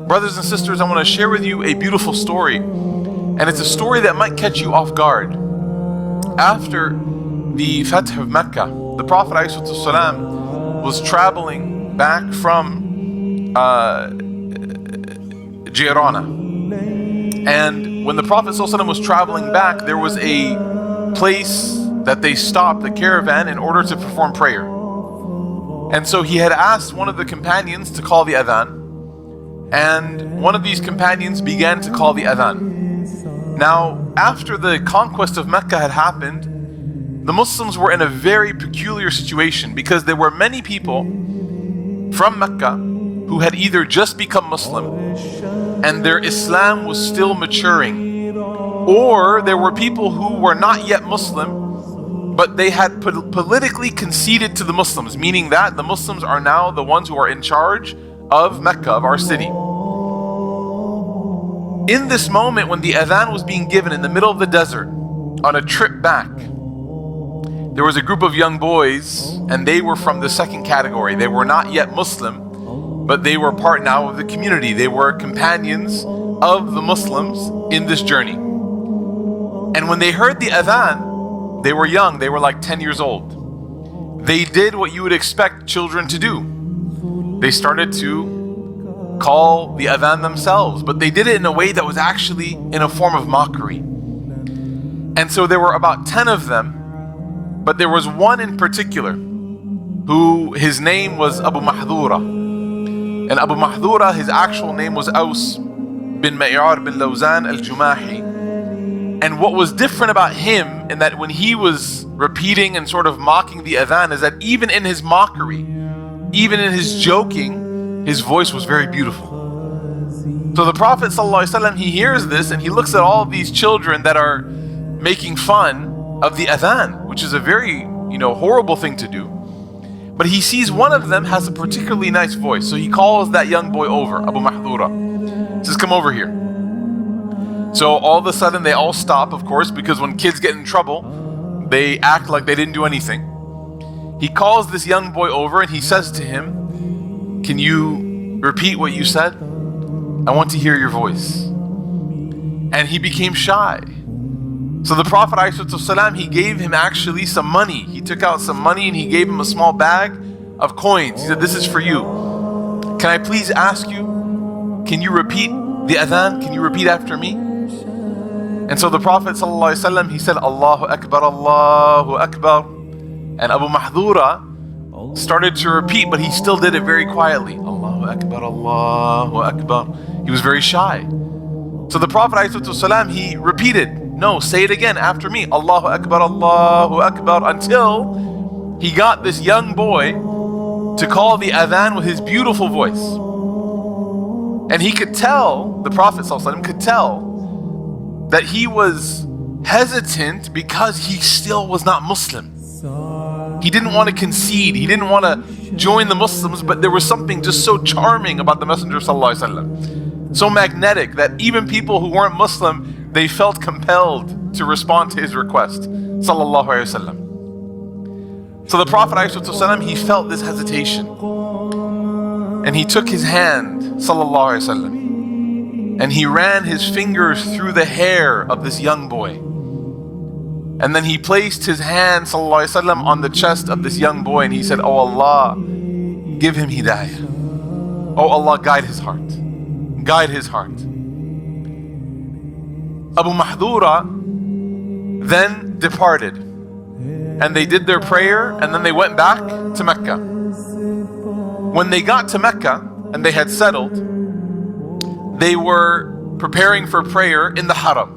Brothers and sisters, I want to share with you a beautiful story. And it's a story that might catch you off guard. After the Fath of Mecca, the Prophet ﷺ was traveling back from Jirana. And when the Prophet ﷺ was traveling back, there was a place that they stopped the caravan in order to perform prayer. And so he had asked one of the companions to call the adhan. And one of these companions began to call the adhan. Now, after the conquest of Mecca had happened, the Muslims were in a very peculiar situation because there were many people from Mecca who had either just become Muslim and their Islam was still maturing, or there were people who were not yet Muslim but they had politically conceded to the Muslims, meaning that the Muslims are now the ones who are in charge of Mecca, of our city. In this moment when the adhan was being given in the middle of the desert on a trip back, there was a group of young boys, and they were from the second category. They were not yet Muslim, but they were part now of the community. They were companions of the Muslims in this journey. And when they heard the adhan, they were young, they were like 10 years old. They did what you would expect children to do. They started to call the adhan themselves, but they did it in a way that was actually in a form of mockery. And so there were about 10 of them, but there was one in particular who his name was Abu Mahdura. And Abu Mahdura, his actual name was Aus bin Ma'yar bin Lawzan al-Jumahi. And what was different about him, in that when he was repeating and sort of mocking the adhan, is that even in his mockery, even in his joking, his voice was very beautiful. So the Prophet ﷺ, he hears this and he looks at all of these children that are making fun of the adhan, which is a very, horrible thing to do. But he sees one of them has a particularly nice voice. So he calls that young boy over, Abu Mahdura. He says, come over here. So all of a sudden they all stop, of course, because when kids get in trouble, they act like they didn't do anything. He calls this young boy over and he says to him, can you repeat what you said? I want to hear your voice. And he became shy. So the Prophet ﷺ, he gave him actually some money. He took out some money and he gave him a small bag of coins. He said, this is for you. Can I please ask you, can you repeat the adhan? Can you repeat after me? And so the Prophet ﷺ, he said, Allahu Akbar, Allahu Akbar. And Abu Mahdura started to repeat, but he still did it very quietly. Allahu Akbar, Allahu Akbar. He was very shy. So the Prophet ﷺ, he repeated, no, say it again after me. Allahu Akbar, Allahu Akbar, until he got this young boy to call the adhan with his beautiful voice. And he could tell, the Prophet ﷺ could tell, that he was hesitant because he still was not Muslim. He didn't want to concede, he didn't want to join the Muslims, but there was something just so charming about the Messenger ﷺ, so magnetic that even people who weren't Muslim, they felt compelled to respond to his request, sallallahu alaihi wasallam. So the Prophet ﷺ, he felt this hesitation, and he took his hand, sallallahu alaihi wasallam, and he ran his fingers through the hair of this young boy. And then he placed his hand, sallallahu alaihi wasallam, on the chest of this young boy, and he said, oh Allah, give him hidayah. Oh Allah, guide his heart. Guide his heart. Abu Mahdura then departed, and they did their prayer, and then they went back to Mecca. When they got to Mecca and they had settled, they were preparing for prayer in the Haram.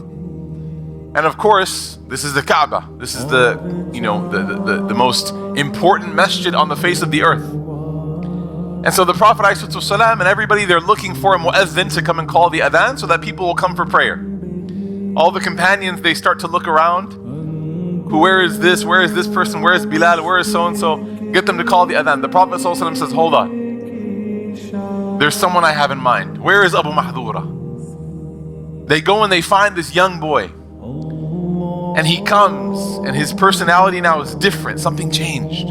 And of course, this is the Kaaba. This is the most important masjid on the face of the earth. And so the Prophet ﷺ and everybody, they're looking for a mu'adhin to come and call the adhan so that people will come for prayer. All the companions, they start to look around. Where is this? Where is this person? Where is Bilal? Where is so-and-so? Get them to call the adhan. The Prophet ﷺ says, hold on. There's someone I have in mind. Where is Abu Mahdura? They go and they find this young boy. And he comes, and his personality now is different. Something changed.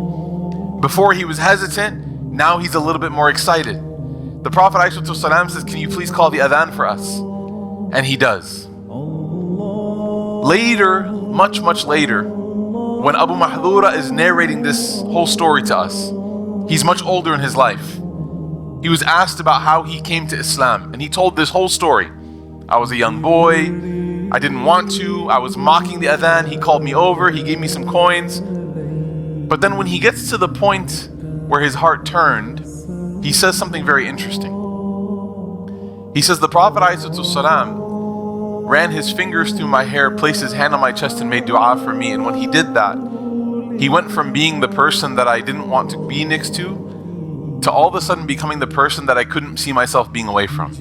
Before he was hesitant, now he's a little bit more excited. The Prophet ﷺ says, can you please call the adhan for us? And he does. Later, much later, when Abu Mahdura is narrating this whole story to us, he's much older in his life. He was asked about how he came to Islam, and he told this whole story. I was a young boy, I didn't want to, I was mocking the adhan, he called me over, he gave me some coins. But then when he gets to the point where his heart turned, he says something very interesting. He says, the Prophet ﷺ ran his fingers through my hair, placed his hand on my chest and made dua for me. And when he did that, he went from being the person that I didn't want to be next to all of a sudden becoming the person that I couldn't see myself being away from.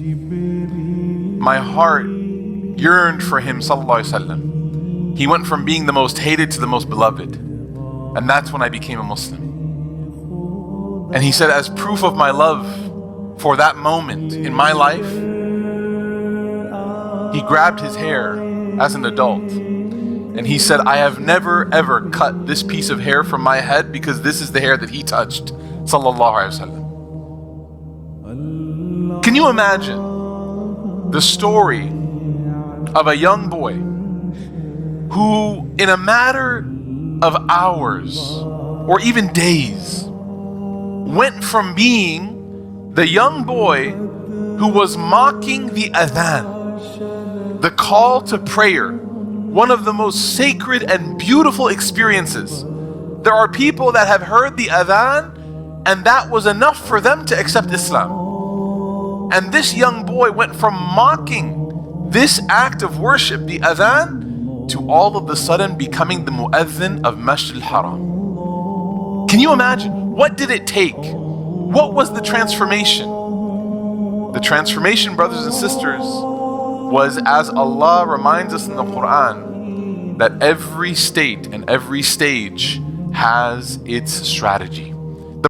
My heart yearned for him, sallallahu alaihi wasallam. He went from being the most hated to the most beloved. And that's when I became a Muslim. And he said, as proof of my love for that moment in my life, he grabbed his hair as an adult. And he said, I have never ever cut this piece of hair from my head because this is the hair that he touched. Sallallahu Alaihi Wasallam. Can you imagine the story of a young boy who, in a matter of hours or even days, went from being the young boy who was mocking the adhan, the call to prayer, one of the most sacred and beautiful experiences. There are people that have heard the adhan and that was enough for them to accept Islam. And this young boy went from mocking this act of worship, the adhan, to all of a sudden becoming the mu'adhin of Masjid al-Haram. Can you imagine? What did it take? What was the transformation? The transformation, brothers and sisters, was as Allah reminds us in the Quran, that every state and every stage has its strategy.